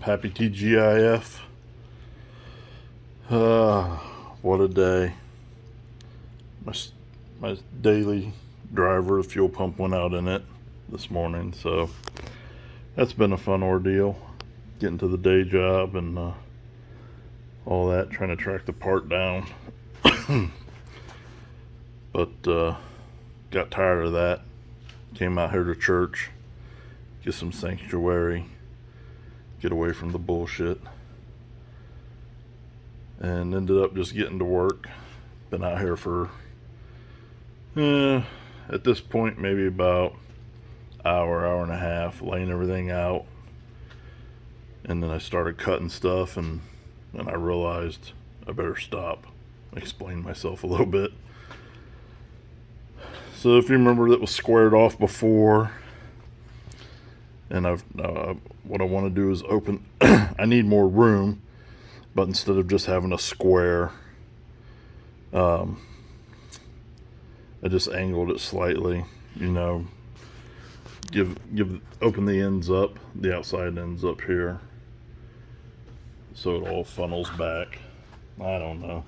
Happy TGIF. What a day. My daily driver, the fuel pump went out in it this morning, so that's been a fun ordeal. Getting to the day job and all that, trying to track the part down. But got tired of that. Came out here to church, get some sanctuary, get away from the bullshit, and ended up just getting to work. Been out here for at this point maybe about hour and a half, laying everything out, and then I started cutting stuff, and then I realized I better stop, explain myself a little bit. So if you remember, that was squared off before, and what I want to do is open. I need more room, but instead of just having a square, I just angled it slightly, open the ends up, the outside ends up here, so it all funnels back. I don't know,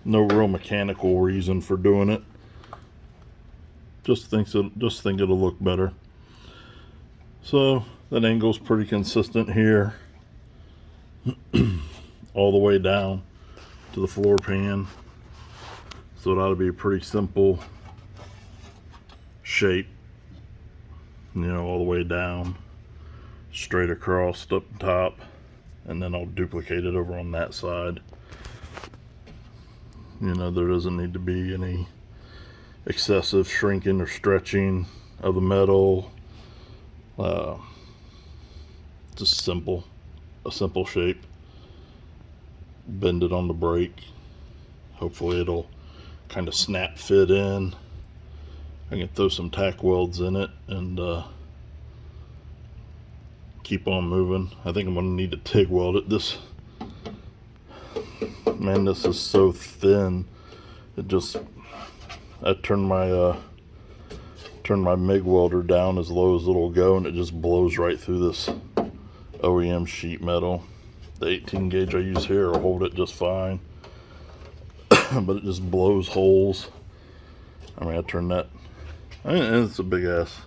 no real mechanical reason for doing it. Just think it'll look better. So that angle's pretty consistent here, all the way down to the floor pan. So it ought to be a pretty simple shape, all the way down, straight across up top, and then I'll duplicate it over on that side. There doesn't need to be any excessive shrinking or stretching of the metal. Just a simple shape. Bend it on the brake. Hopefully it'll kind of snap fit in. I can throw some tack welds in it and keep on moving. I think I'm going to need to TIG weld it. This is so thin. I turned my MIG welder down as low as it'll go, and it just blows right through this OEM sheet metal. The 18 gauge I use here will hold it just fine, but it just blows holes. I turned that, and it's a big ass,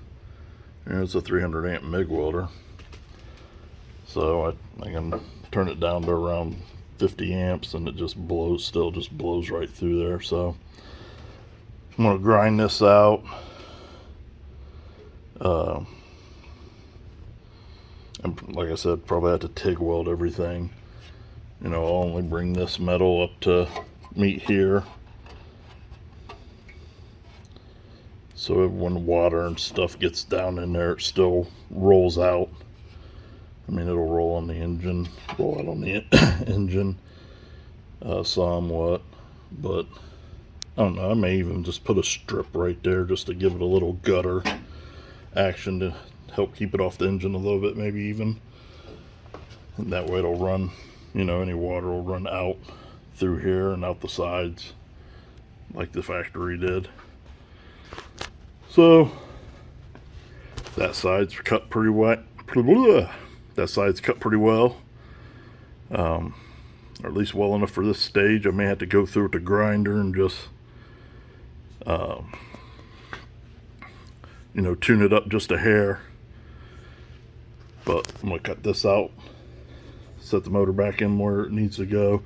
it's a 300 amp MIG welder, so I can turn it down to around 50 amps and it just blows right through there. So I'm going to grind this out. And like I said, probably have to TIG weld everything. I'll only bring this metal up to meet here, so when water and stuff gets down in there, it still rolls out. It'll roll on the engine, roll out on the engine somewhat, but I don't know, I may even just put a strip right there just to give it a little gutter action to help keep it off the engine a little bit, maybe even, and that way it'll run, any water will run out through here and out the sides like the factory did. So that side's cut pretty wet. That side's cut pretty well, or at least well enough for this stage. I may have to go through with the grinder and just tune it up just a hair. But I'm going to cut this out, set the motor back in where it needs to go,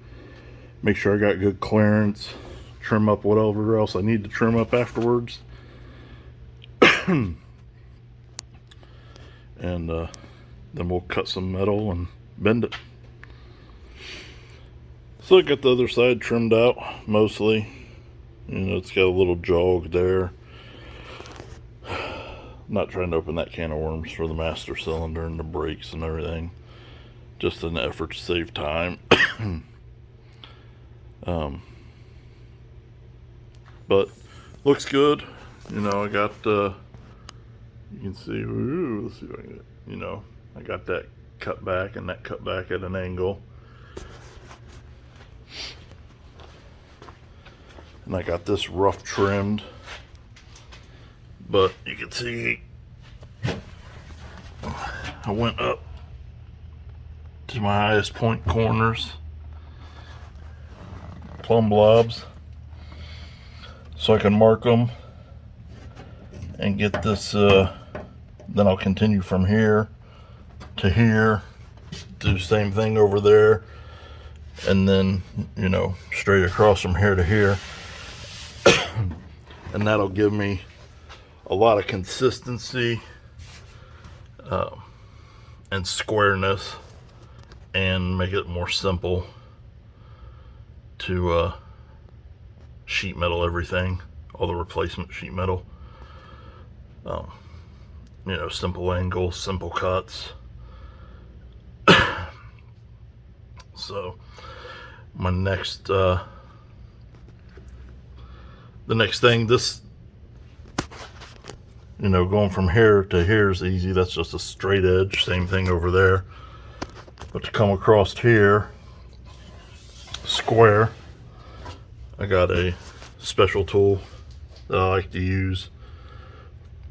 make sure I got good clearance, trim up whatever else I need to trim up afterwards, and then we'll cut some metal and bend it. So I got the other side trimmed out mostly. It's got a little jog there. Not trying to open that can of worms for the master cylinder and the brakes and everything. Just an effort to save time. But looks good. I got you can see. Let's see if I can get, I got that cut back and that cut back at an angle. And I got this rough trimmed. But you can see I went up to my highest point corners, plumb blobs, so I can mark them and get this. Then I'll continue from here to here, do the same thing over there, and then, you know, straight across from here to here. And that'll give me a lot of consistency and squareness, and make it more simple to sheet metal everything, all the replacement sheet metal. You know, simple angles, simple cuts. So my next the next thing, this, you know, going from here to here is easy. That's just a straight edge. Same thing over there. But to come across here, square, I got a special tool that I like to use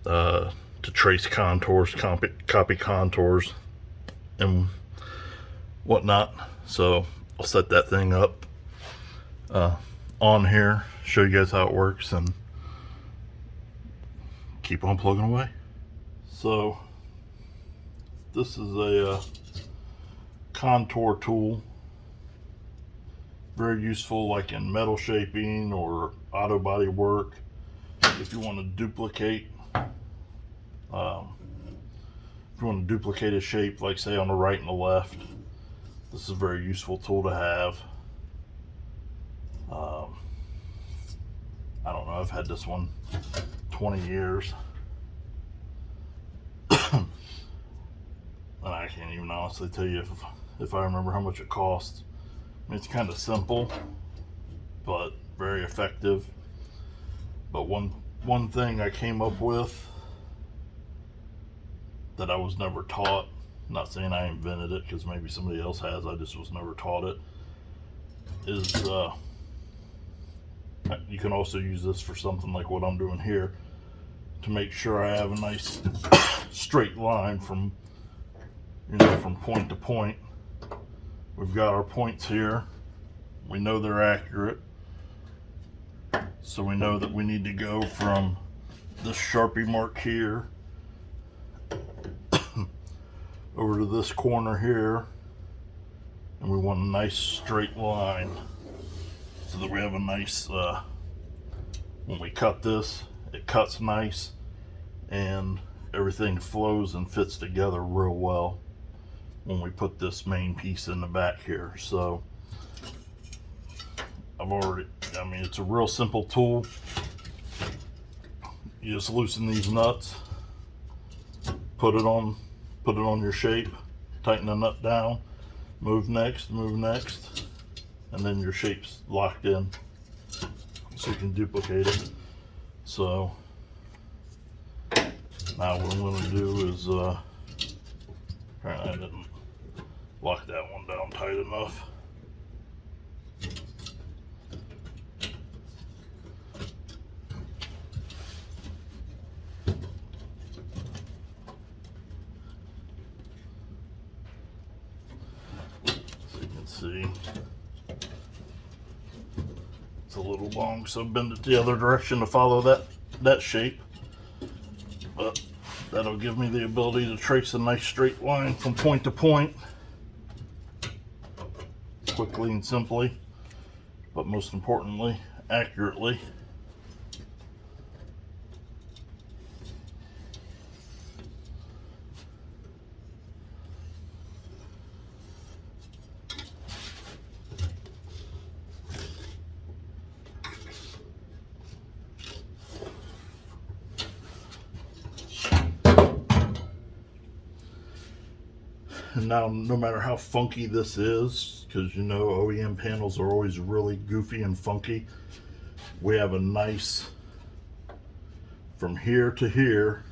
to trace contours, copy contours and whatnot. So I'll set that thing up on here, show you guys how it works, and keep on plugging away. So this is a contour tool, very useful like in metal shaping or auto body work. If you want to duplicate a shape, like say on the right and the left, this is a very useful tool to have. I don't know, I've had this one 20 years. And I can't even honestly tell you if I remember how much it cost. I mean, it's kind of simple, but very effective. But one thing I came up with that I was never taught, not saying I invented it because maybe somebody else has, I just was never taught it, is you can also use this for something like what I'm doing here, to make sure I have a nice straight line from, you know, from point to point. We've got our points here, we know they're accurate, so we know that we need to go from this Sharpie mark here over to this corner here, and we want a nice straight line so that we have a nice, when we cut this, it cuts nice and everything flows and fits together real well when we put this main piece in the back here. So I mean, it's a real simple tool. You just loosen these nuts, put it on your shape, tighten the nut down, move next, and then your shape's locked in, so you can duplicate it. So now what I'm going to do is, apparently I didn't lock that one down tight enough. See, it's a little long, so bend it the other direction to follow that shape, but that'll give me the ability to trace a nice straight line from point to point quickly and simply, but most importantly, accurately. And now, no matter how funky this is, because you know OEM panels are always really goofy and funky, we have a nice, from here to here,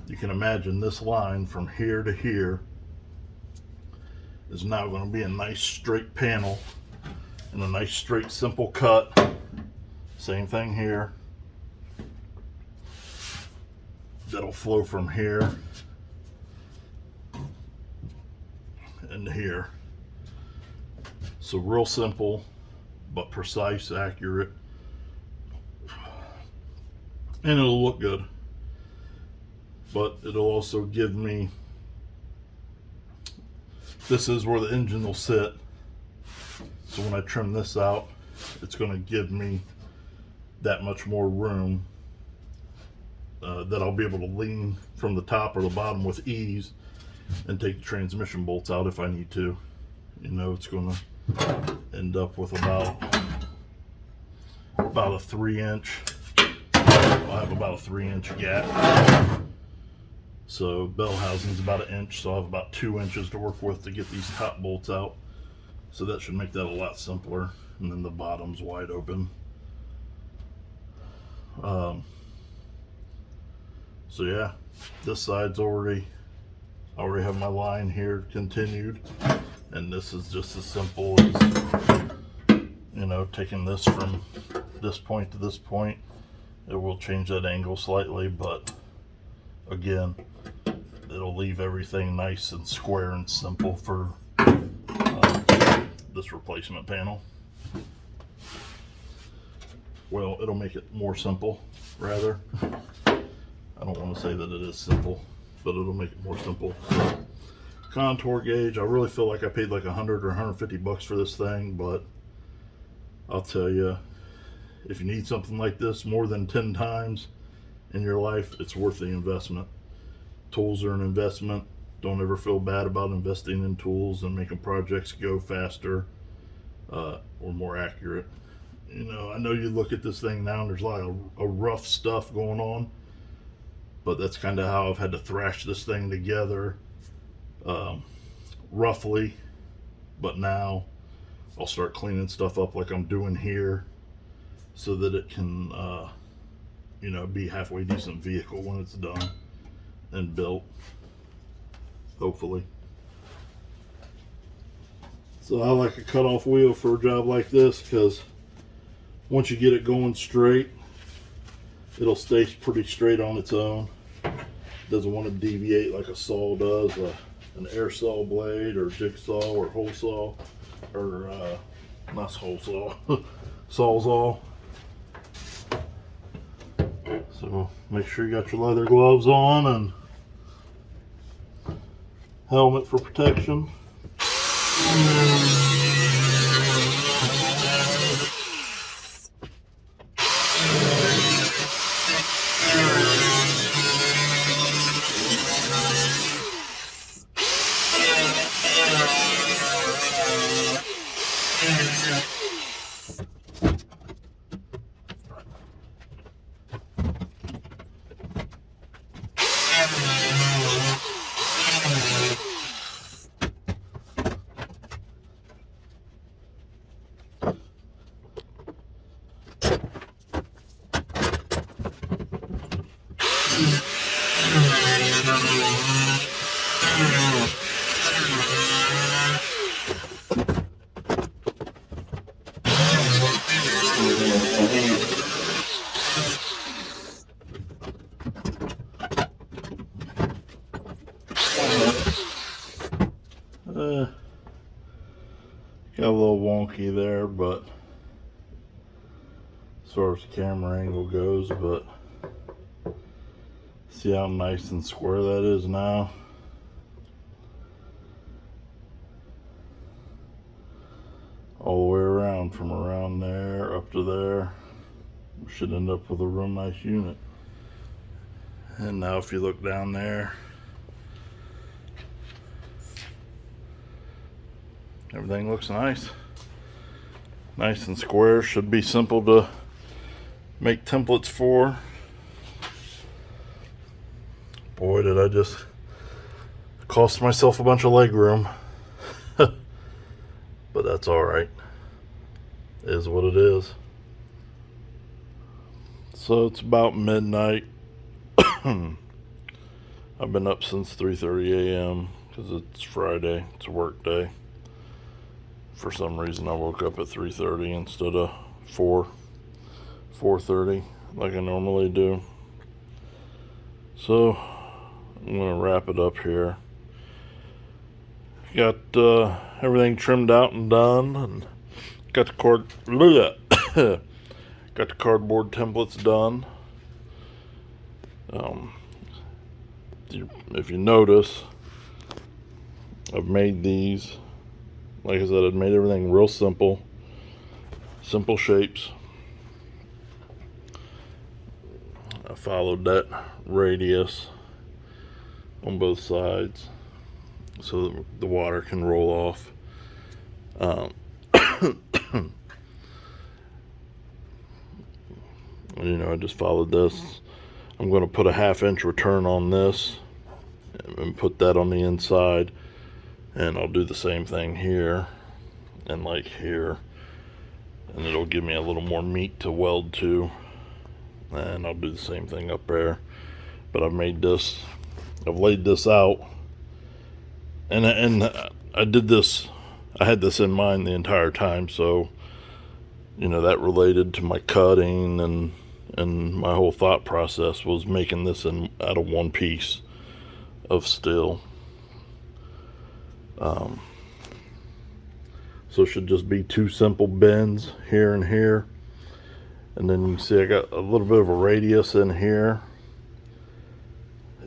you can imagine this line from here to here is now going to be a nice straight panel and a nice straight simple cut. Same thing here. That'll flow from here here. So real simple, but precise, accurate, and it'll look good. But it'll also give me, this is where the engine will sit. So when I trim this out, it's going to give me that much more room that I'll be able to lean from the top or the bottom with ease and take the transmission bolts out if I need to. You know, it's going to end up with about a 3-inch. I'll have about a 3-inch gap. So bell housing's about 1 inch, so I'll have about 2 inches to work with to get these top bolts out. So that should make that a lot simpler. And then the bottom's wide open. So yeah, this side's I already have my line here continued, and this is just as simple as, you know, taking this from this point to this point. It will change that angle slightly, but again, it'll leave everything nice and square and simple for this replacement panel. Well, it'll make it more simple, rather. I don't want to say that it is simple, but it'll make it more simple. So, contour gauge, I really feel like I paid like 100 or 150 bucks for this thing, but I'll tell you, if you need something like this more than 10 times in your life, it's worth the investment. Tools are an investment. Don't ever feel bad about investing in tools and making projects go faster or more accurate. You know, I know you look at this thing now and there's a lot of rough stuff going on, but that's kind of how I've had to thrash this thing together roughly. But now I'll start cleaning stuff up like I'm doing here so that it can, you know, be a halfway decent vehicle when it's done and built, hopefully. So I like a cut-off wheel for a job like this, because once you get it going straight, it'll stay pretty straight on its own. Doesn't want to deviate like a saw does, an air saw blade or jigsaw or hole saw, or not hole saw, sawzall. So make sure you got your leather gloves on and helmet for protection. Got a little wonky there, but as far as the camera angle goes, but see how nice and square that is now. All the way around, from around there up to there. We should end up with a real nice unit. And now if you look down there, everything looks nice. Nice and square. Should be simple to make templates for. Boy, did I just cost myself a bunch of leg room. But that's alright. It is what it is. So it's about midnight. I've been up since 3:30 a.m. because it's Friday. It's a work day. For some reason I woke up at 3:30 instead of 4:30 like I normally do. So I'm going to wrap it up here. Got everything trimmed out and done, and got the got the cardboard templates done. If you notice, I've made these, like I said, I've made everything real simple shapes. I followed that radius on both sides so that the water can roll off. I just followed this. I'm going to put a 1/2 inch return on this and put that on the inside, and I'll do the same thing here and like here, and it'll give me a little more meat to weld to, and I'll do the same thing up there. But I've laid this out, and I did this, I had this in mind the entire time, so that related to my cutting, and my whole thought process was making this out of one piece of steel. So it should just be 2 simple bends here and here, and then you can see I got a little bit of a radius in here.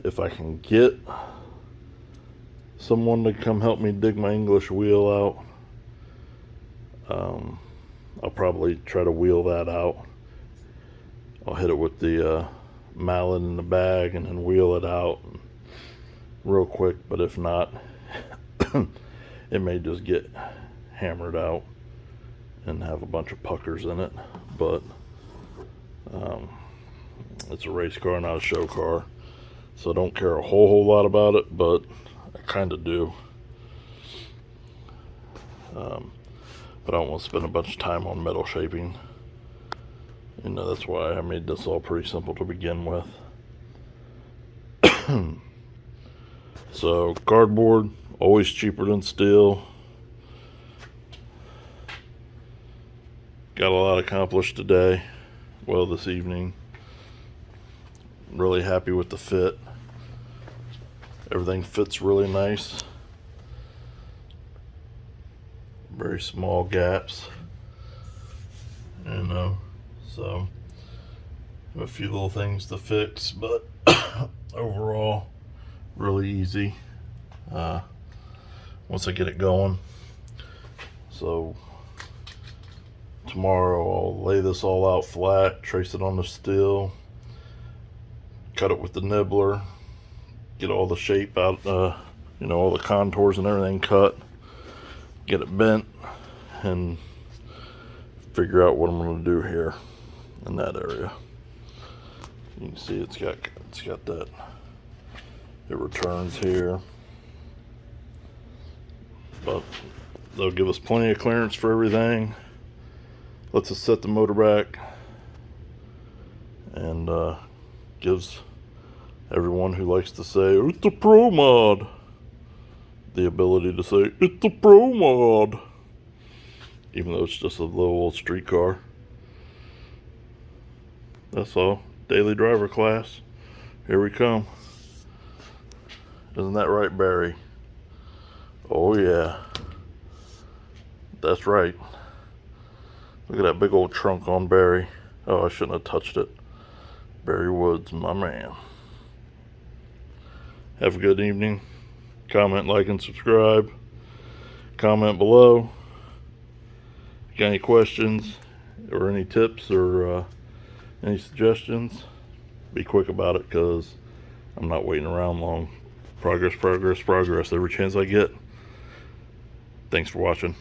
If I can get someone to come help me dig my English wheel out, I'll probably try to wheel that out. I'll hit it with the mallet in the bag and then wheel it out real quick, but if not, it may just get hammered out and have a bunch of puckers in it. But it's a race car, not a show car, so I don't care a whole lot about it, but I kind of do. But I don't want to spend a bunch of time on metal shaping. That's why I made this all pretty simple to begin with. So cardboard, always cheaper than steel. Got a lot accomplished today. Well, this evening. Really happy with the fit. Everything fits really nice. Very small gaps. So a few little things to fix, but overall really easy once I get it going. So tomorrow I'll lay this all out flat, trace it on the steel, cut it with the nibbler, get all the shape out, all the contours and everything cut, get it bent, and figure out what I'm going to do here in that area. You can see it's got that, it returns here, but they'll give us plenty of clearance for everything. Lets us set the motor back, and gives everyone who likes to say it's a pro mod the ability to say it's a pro mod, even though it's just a little old street car. That's all. Daily driver class. Here we come. Isn't that right, Barry? Oh yeah. That's right. Look at that big old trunk on Barry. Oh, I shouldn't have touched it. Barry Woods, my man. Have a good evening. Comment, like, and subscribe. Comment below. If you got any questions or any tips or any suggestions, be quick about it, because I'm not waiting around long. Progress, progress, progress every chance I get. Thanks for watching.